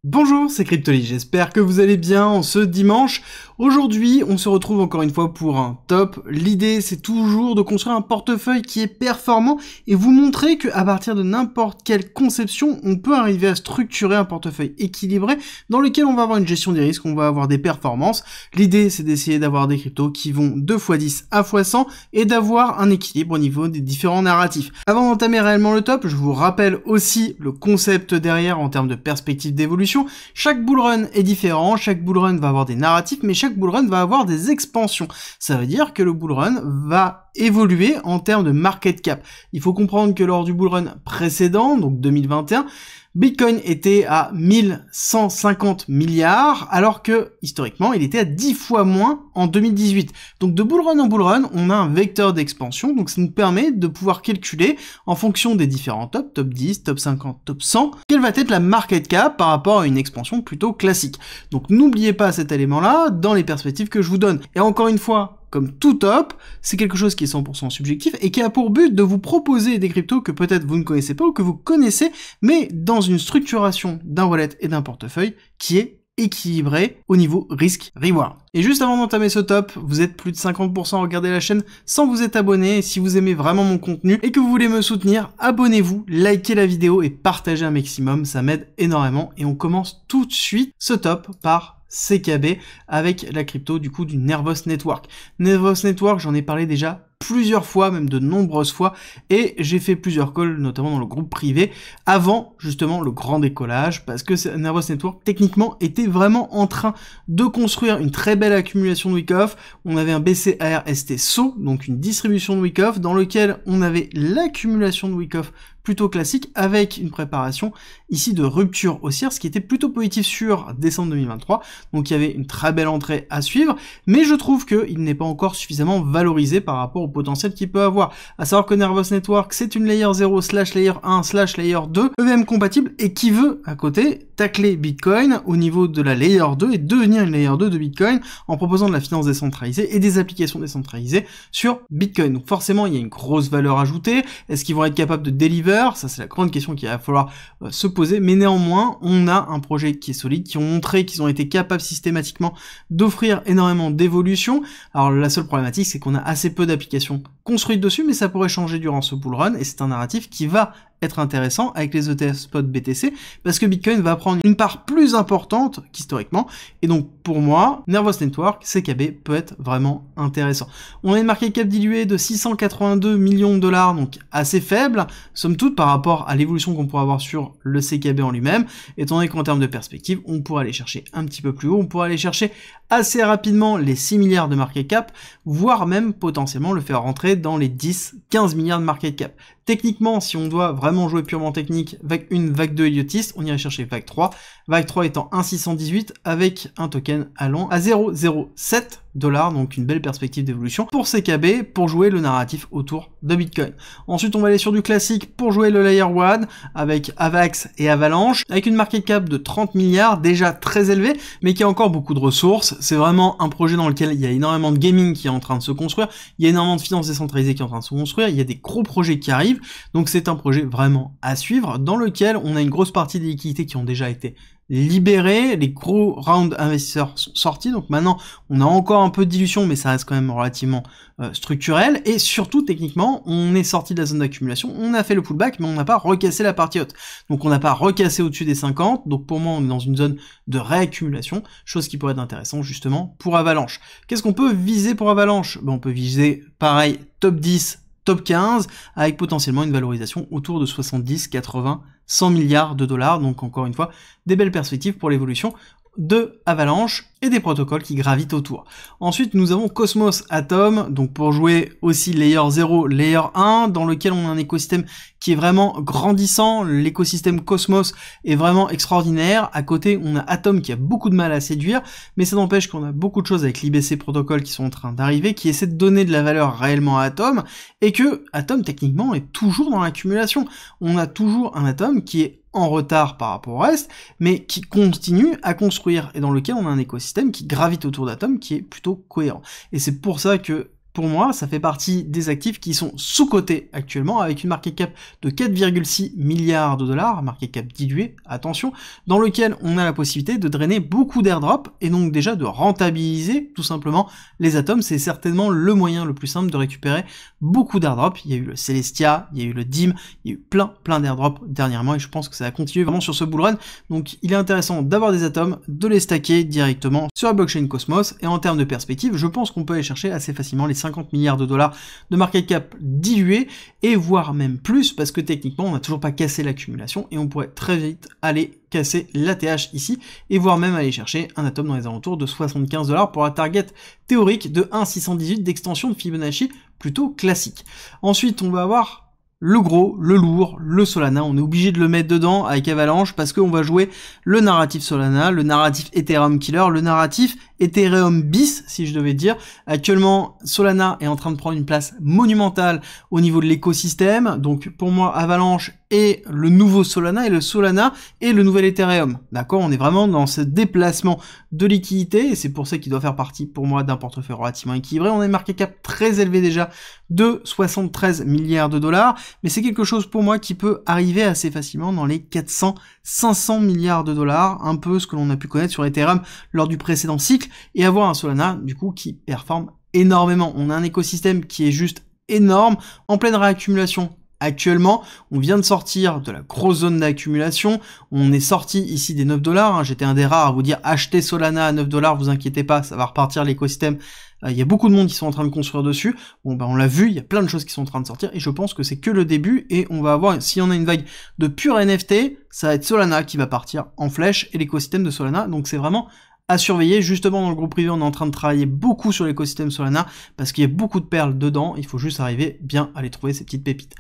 Bonjour, c'est Cryptoly, j'espère que vous allez bien en ce dimanche. Aujourd'hui, on se retrouve encore une fois pour un top. L'idée, c'est toujours de construire un portefeuille qui est performant et vous montrer qu'à partir de n'importe quelle conception, on peut arriver à structurer un portefeuille équilibré dans lequel on va avoir une gestion des risques, on va avoir des performances. L'idée, c'est d'essayer d'avoir des cryptos qui vont de x10 à x100 et d'avoir un équilibre au niveau des différents narratifs. Avant d'entamer réellement le top, je vous rappelle aussi le concept derrière en termes de perspective d'évolution. Chaque bullrun est différent, chaque bullrun va avoir des narratifs, mais chaque bullrun va avoir des expansions. Ça veut dire que le bullrun va évoluer en termes de market cap. Il faut comprendre que lors du bullrun précédent, donc 2021, Bitcoin était à 1150 milliards, alors que, historiquement, il était à 10 fois moins en 2018. Donc de bullrun en bullrun, on a un vecteur d'expansion, donc ça nous permet de pouvoir calculer, en fonction des différents tops, top 10, top 50, top 100, quelle va être la market cap par rapport à une expansion plutôt classique. Donc n'oubliez pas cet élément-là dans les perspectives que je vous donne. Et encore une fois, comme tout top, c'est quelque chose qui est 100% subjectif et qui a pour but de vous proposer des cryptos que peut-être vous ne connaissez pas ou que vous connaissez, mais dans une structuration d'un wallet et d'un portefeuille qui est équilibré au niveau risque-reward. Et juste avant d'entamer ce top, vous êtes plus de 50% à regarder la chaîne sans vous être abonné. Et si vous aimez vraiment mon contenu et que vous voulez me soutenir, abonnez-vous, likez la vidéo et partagez un maximum, ça m'aide énormément. Et on commence tout de suite ce top par CKB avec la crypto du coup du Nervos Network. Nervos Network, j'en ai parlé déjà plusieurs fois, même de nombreuses fois, et j'ai fait plusieurs calls, notamment dans le groupe privé, avant justement le grand décollage, parce que Nervos Network, techniquement, était vraiment en train de construire une très belle accumulation de Wyckoff. On avait un BCAR-ST SO, donc une distribution de Wyckoff, dans lequel on avait l'accumulation de Wyckoff plutôt classique, avec une préparation ici de rupture haussière, ce qui était plutôt positif sur décembre 2023, donc il y avait une très belle entrée à suivre, mais je trouve qu'il n'est pas encore suffisamment valorisé par rapport au potentiel qu'il peut avoir. À savoir que Nervos Network, c'est une layer 0 / layer 1 / layer 2 EVM compatible et qui veut, à côté, tacler Bitcoin au niveau de la layer 2 et devenir une layer 2 de Bitcoin en proposant de la finance décentralisée et des applications décentralisées sur Bitcoin. Donc forcément, il y a une grosse valeur ajoutée. Est-ce qu'ils vont être capables de deliver? Ça, c'est la grande question qu'il va falloir se poser. Mais néanmoins, on a un projet qui est solide, qui ont montré qu'ils ont été capables systématiquement d'offrir énormément d'évolution. Alors la seule problématique, c'est qu'on a assez peu d'applications construites dessus, mais ça pourrait changer durant ce bull run, et c'est un narratif qui va être intéressant avec les ETF spot BTC, parce que Bitcoin va prendre une part plus importante qu'historiquement, et donc pour moi, Nervos Network, CKB peut être vraiment intéressant. On a une market cap diluée de 682 millions de dollars, donc assez faible, somme toute par rapport à l'évolution qu'on pourrait avoir sur le CKB en lui-même, étant donné qu'en termes de perspective, on pourrait aller chercher un petit peu plus haut, on pourrait aller chercher assez rapidement les 6 milliards de market cap, voire même potentiellement le faire rentrer dans les 10-15 milliards de market cap. Techniquement, si on doit vraiment jouer purement technique, une vague 2 idiotiste, on irait chercher vague 3 étant 1,618 avec un token allant à 0,07 $, donc une belle perspective d'évolution pour CKB, pour jouer le narratif autour de Bitcoin. Ensuite, on va aller sur du classique pour jouer le Layer 1 avec Avax et Avalanche, avec une market cap de 30 milliards, déjà très élevée, mais qui a encore beaucoup de ressources. C'est vraiment un projet dans lequel il y a énormément de gaming qui est en train de se construire, il y a énormément de finances décentralisées qui est en train de se construire, il y a des gros projets qui arrivent, donc c'est un projet vraiment à suivre, dans lequel on a une grosse partie des liquidités qui ont déjà été libérés, les gros rounds investisseurs sont sortis, donc maintenant on a encore un peu de dilution, mais ça reste quand même relativement structurel, et surtout techniquement on est sorti de la zone d'accumulation, on a fait le pullback, mais on n'a pas recassé la partie haute, donc on n'a pas recassé au-dessus des 50, donc pour moi on est dans une zone de réaccumulation, chose qui pourrait être intéressante justement pour Avalanche. Qu'est-ce qu'on peut viser pour Avalanche? On peut viser pareil top 10, top 15, avec potentiellement une valorisation autour de 70, 80, 100 milliards de dollars, donc encore une fois, des belles perspectives pour l'évolution de Avalanche et des protocoles qui gravitent autour. Ensuite, nous avons Cosmos Atom, donc pour jouer aussi Layer 0, Layer 1, dans lequel on a un écosystème qui est vraiment grandissant. L'écosystème Cosmos est vraiment extraordinaire. À côté, on a Atom qui a beaucoup de mal à séduire, mais ça n'empêche qu'on a beaucoup de choses avec l'IBC protocole qui sont en train d'arriver, qui essaient de donner de la valeur réellement à Atom, et que Atom, techniquement, est toujours dans l'accumulation. On a toujours un Atom qui est en retard par rapport au reste, mais qui continue à construire, et dans lequel on a un écosystème qui gravite autour d'Atom qui est plutôt cohérent. Et c'est pour ça que pour moi, ça fait partie des actifs qui sont sous-cotés actuellement, avec une market cap de 4,6 milliards de dollars, market cap dilué, attention, dans lequel on a la possibilité de drainer beaucoup d'airdrops, et donc déjà de rentabiliser tout simplement les atomes. C'est certainement le moyen le plus simple de récupérer beaucoup d'airdrops. Il y a eu le Celestia, il y a eu le DIM, il y a eu plein d'airdrops dernièrement, et je pense que ça va continuer vraiment sur ce bull run. Donc il est intéressant d'avoir des atomes, de les stacker directement sur la blockchain Cosmos, et en termes de perspective, je pense qu'on peut aller chercher assez facilement les 50 milliards de dollars de market cap dilué, et voire même plus, parce que techniquement on n'a toujours pas cassé l'accumulation, et on pourrait très vite aller casser l'ATH ici, et voire même aller chercher un atome dans les alentours de 75 dollars pour la target théorique de 1,618 d'extension de Fibonacci plutôt classique. Ensuite on va avoir le gros, le lourd, le Solana, on est obligé de le mettre dedans avec Avalanche parce qu'on va jouer le narratif Solana, le narratif Ethereum Killer, le narratif Ethereum bis, si je devais dire. Actuellement, Solana est en train de prendre une place monumentale au niveau de l'écosystème, donc pour moi, Avalanche est le nouveau Solana, et le Solana est le nouvel Ethereum. D'accord, on est vraiment dans ce déplacement de liquidité, et c'est pour ça qu'il doit faire partie, pour moi, d'un portefeuille relativement équilibré. On a une market cap très élevée déjà, de 73 milliards de dollars, mais c'est quelque chose pour moi qui peut arriver assez facilement dans les 400-500 milliards de dollars, un peu ce que l'on a pu connaître sur Ethereum lors du précédent cycle, et avoir un Solana, du coup, qui performe énormément. On a un écosystème qui est juste énorme, en pleine réaccumulation. Actuellement, on vient de sortir de la grosse zone d'accumulation, on est sorti ici des 9 dollars, j'étais un des rares à vous dire achetez Solana à 9 dollars, vous inquiétez pas, ça va repartir l'écosystème. Il y a beaucoup de monde qui sont en train de construire dessus. Bon, on l'a vu, il y a plein de choses qui sont en train de sortir, et je pense que c'est que le début, et on va avoir, si on a une vague de pure NFT, ça va être Solana qui va partir en flèche, et l'écosystème de Solana, donc c'est vraiment à surveiller. Justement, dans le groupe privé, on est en train de travailler beaucoup sur l'écosystème Solana, parce qu'il y a beaucoup de perles dedans, il faut juste arriver bien à les trouver, ces petites pépites.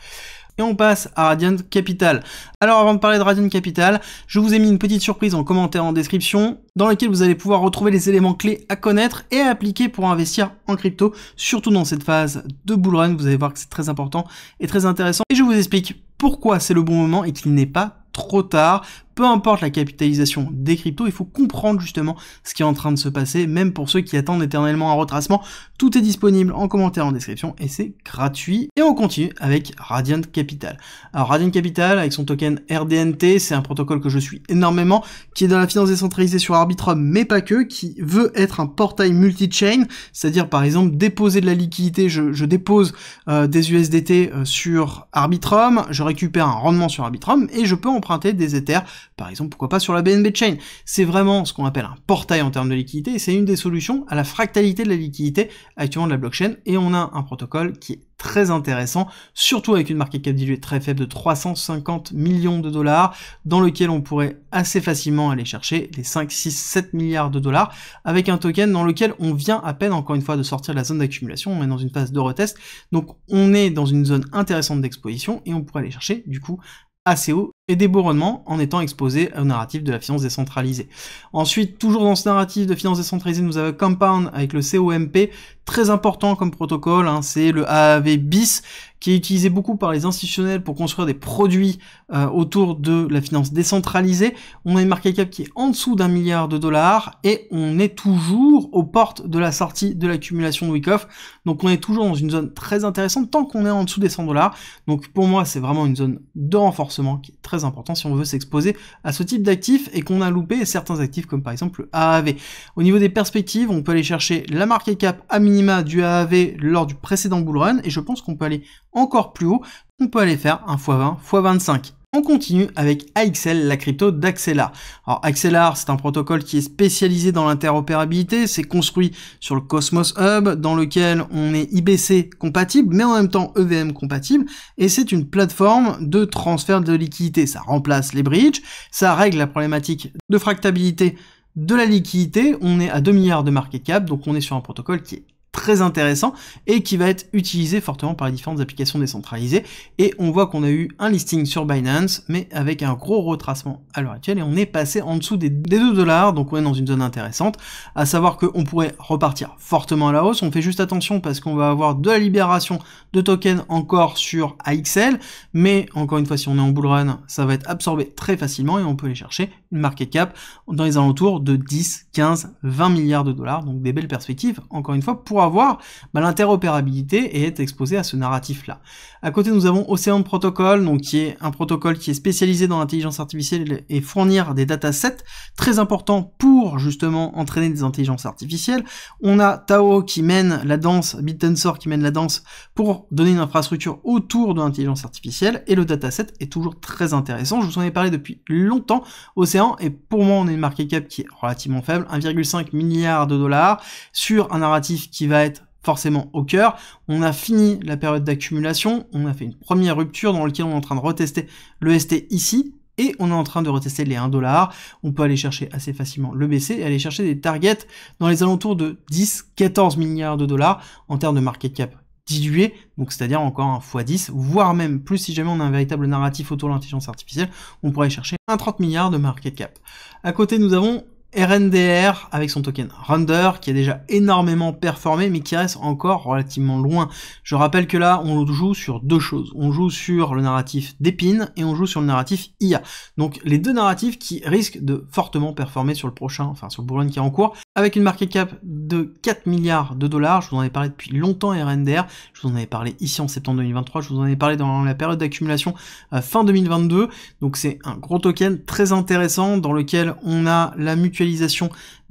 Et on passe à Radiant Capital. Alors avant de parler de Radiant Capital, je vous ai mis une petite surprise en commentaire en description, dans laquelle vous allez pouvoir retrouver les éléments clés à connaître et à appliquer pour investir en crypto, surtout dans cette phase de bull run. Vous allez voir que c'est très important et très intéressant. Et je vous explique pourquoi c'est le bon moment et qu'il n'est pas trop tard. Peu importe la capitalisation des cryptos, il faut comprendre justement ce qui est en train de se passer, même pour ceux qui attendent éternellement un retracement. Tout est disponible en commentaire en description et c'est gratuit. Et on continue avec Radiant Capital. Alors Radiant Capital, avec son token RDNT, c'est un protocole que je suis énormément, qui est dans la finance décentralisée sur Arbitrum, mais pas que, qui veut être un portail multi-chain, c'est-à-dire par exemple déposer de la liquidité, je dépose des USDT sur Arbitrum, je récupère un rendement sur Arbitrum et je peux emprunter des Ethers, par exemple, pourquoi pas sur la BNB Chain. C'est vraiment ce qu'on appelle un portail en termes de liquidité, et c'est une des solutions à la fractalité de la liquidité actuellement de la blockchain, et on a un protocole qui est très intéressant, surtout avec une market cap diluée très faible de 350 millions de dollars, dans lequel on pourrait assez facilement aller chercher les 5, 6, 7 milliards de dollars, avec un token dans lequel on vient à peine, encore une fois, de sortir de la zone d'accumulation, on est dans une phase de retest, donc on est dans une zone intéressante d'exposition, et on pourrait aller chercher, du coup, assez haut et des beaux rendements en étant exposé au narratif de la finance décentralisée. Ensuite, toujours dans ce narratif de finance décentralisée, nous avons Compound avec le COMP, très important comme protocole, c'est le AAV bis, qui est utilisé beaucoup par les institutionnels pour construire des produits autour de la finance décentralisée. On a une market cap qui est en dessous d'1 milliard de dollars, et on est toujours aux portes de la sortie de l'accumulation de Wyckoff, donc on est toujours dans une zone très intéressante tant qu'on est en dessous des 100 dollars. Donc pour moi, c'est vraiment une zone de renforcement qui est très important si on veut s'exposer à ce type d'actifs et qu'on a loupé certains actifs comme par exemple le AAV. Au niveau des perspectives, on peut aller chercher la market cap à minima du AAV lors du précédent bull run, et je pense qu'on peut aller encore plus haut, on peut aller faire un x20, x25. On continue avec AXL, la crypto d'Axelar. Alors Axelar, c'est un protocole qui est spécialisé dans l'interopérabilité, c'est construit sur le Cosmos Hub, dans lequel on est IBC compatible, mais en même temps EVM compatible, et c'est une plateforme de transfert de liquidité. Ça remplace les bridges, ça règle la problématique de fractabilité de la liquidité. On est à 2 milliards de market cap, donc on est sur un protocole qui est très intéressant et qui va être utilisé fortement par les différentes applications décentralisées, et on voit qu'on a eu un listing sur Binance mais avec un gros retracement à l'heure actuelle, et on est passé en dessous des 2 dollars, donc on est dans une zone intéressante, à savoir qu'on pourrait repartir fortement à la hausse. On fait juste attention parce qu'on va avoir de la libération de tokens encore sur AXL, mais encore une fois, si on est en bull run, ça va être absorbé très facilement et on peut aller chercher une market cap dans les alentours de 10, 15, 20 milliards de dollars, donc des belles perspectives, encore une fois, pour avoir l'interopérabilité et être exposé à ce narratif-là. À côté, nous avons Ocean Protocol, donc qui est un protocole qui est spécialisé dans l'intelligence artificielle et fournir des datasets très importants pour justement entraîner des intelligences artificielles. On a Tao qui mène la danse, BitTensor qui mène la danse pour donner une infrastructure autour de l'intelligence artificielle, et le dataset est toujours très intéressant. Je vous en ai parlé depuis longtemps, Océan, et pour moi on a une market cap qui est relativement faible, 1,5 milliard de dollars, sur un narratif qui va être forcément au cœur. On a fini la période d'accumulation, on a fait une première rupture dans laquelle on est en train de retester le ST ici, et on est en train de retester les 1$. On peut aller chercher assez facilement le BC et aller chercher des targets dans les alentours de 10-14 milliards de dollars en termes de market cap dilué, donc c'est-à-dire encore un x10, voire même plus si jamais on a un véritable narratif autour de l'intelligence artificielle, on pourrait chercher un 30 milliards de market cap. À côté, nous avons RNDR avec son token Render qui a déjà énormément performé mais qui reste encore relativement loin. Je rappelle que là on joue sur deux choses, on joue sur le narratif d'Epine et on joue sur le narratif IA. Donc les deux narratifs qui risquent de fortement performer sur le prochain, enfin sur le bull run qui est en cours, avec une market cap de 4 milliards de dollars. Je vous en avais parlé depuis longtemps RNDR, je vous en avais parlé ici en septembre 2023, je vous en avais parlé dans la période d'accumulation fin 2022, donc c'est un gros token très intéressant dans lequel on a la mutualisation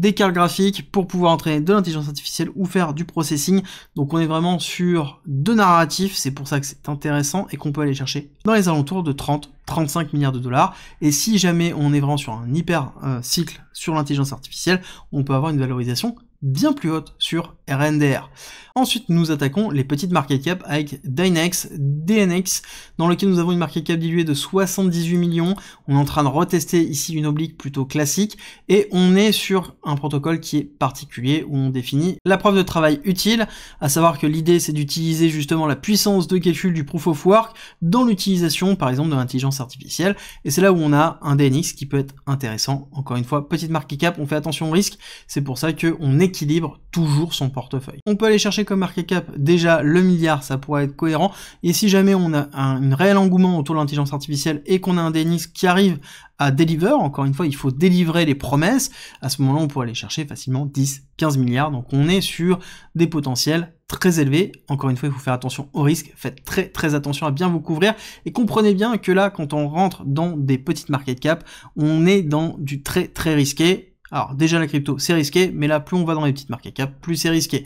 des cartes graphiques pour pouvoir entraîner de l'intelligence artificielle ou faire du processing. Donc on est vraiment sur deux narratifs, c'est pour ça que c'est intéressant et qu'on peut aller chercher dans les alentours de 30-35 milliards de dollars. Et si jamais on est vraiment sur un hyper cycle sur l'intelligence artificielle, on peut avoir une valorisation bien plus haute sur RNDR. Ensuite, nous attaquons les petites market cap avec Dynex, DNX, dans lequel nous avons une market cap diluée de 78 millions. On est en train de retester ici une oblique plutôt classique et on est sur un protocole qui est particulier où on définit la preuve de travail utile, à savoir que l'idée c'est d'utiliser justement la puissance de calcul du proof of work dans l'utilisation par exemple de l'intelligence artificielle, et c'est là où on a un DNX qui peut être intéressant. Encore une fois, petite market cap, on fait attention au risque, c'est pour ça qu'on équilibre toujours son portefeuille. On peut aller chercher comme market cap déjà le milliard, ça pourrait être cohérent, et si jamais on a un réel engouement autour de l'intelligence artificielle et qu'on a un DNX qui arrive à deliver, encore une fois il faut délivrer les promesses, à ce moment-là on pourrait aller chercher facilement 10-15 milliards, donc on est sur des potentiels très élevés. Encore une fois il faut faire attention au risque, faites très attention à bien vous couvrir, et comprenez bien que là quand on rentre dans des petites market cap, on est dans du très risqué. Alors déjà la crypto c'est risqué, mais là plus on va dans les petites market cap, plus c'est risqué.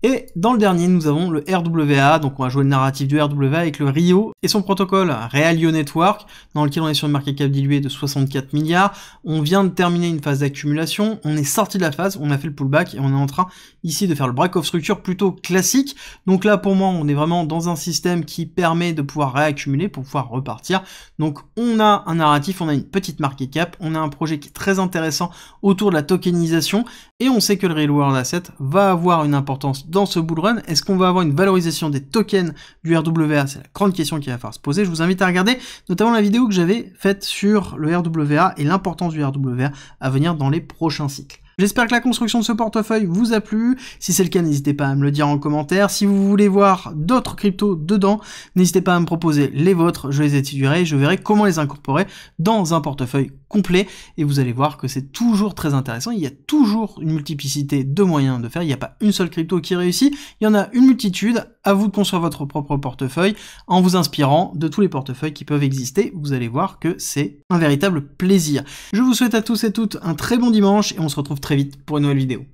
Et dans le dernier, nous avons le RWA, donc on va jouer le narratif du RWA avec le Rio et son protocole Realio Network, dans lequel on est sur une market cap diluée de 64 milliards. On vient de terminer une phase d'accumulation, on est sorti de la phase, on a fait le pullback et on est en train ici de faire le break of structure plutôt classique. Donc là pour moi on est vraiment dans un système qui permet de pouvoir réaccumuler pour pouvoir repartir. Donc on a un narratif, on a une petite market cap, on a un projet qui est très intéressant autour de la tokenisation, et on sait que le Real World Asset va avoir une importance dans ce bull run. Est-ce qu'on va avoir une valorisation des tokens du RWA? C'est la grande question qu'il va falloir se poser. Je vous invite à regarder notamment la vidéo que j'avais faite sur le RWA et l'importance du RWA à venir dans les prochains cycles. J'espère que la construction de ce portefeuille vous a plu. Si c'est le cas, n'hésitez pas à me le dire en commentaire. Si vous voulez voir d'autres cryptos dedans, n'hésitez pas à me proposer les vôtres. Je les étudierai et je verrai comment les incorporer dans un portefeuille complet. Et vous allez voir que c'est toujours très intéressant. Il y a toujours une multiplicité de moyens de faire. Il n'y a pas une seule crypto qui réussit. Il y en a une multitude. À vous de construire votre propre portefeuille en vous inspirant de tous les portefeuilles qui peuvent exister. Vous allez voir que c'est un véritable plaisir. Je vous souhaite à tous et toutes un très bon dimanche et on se retrouve très vite pour une nouvelle vidéo.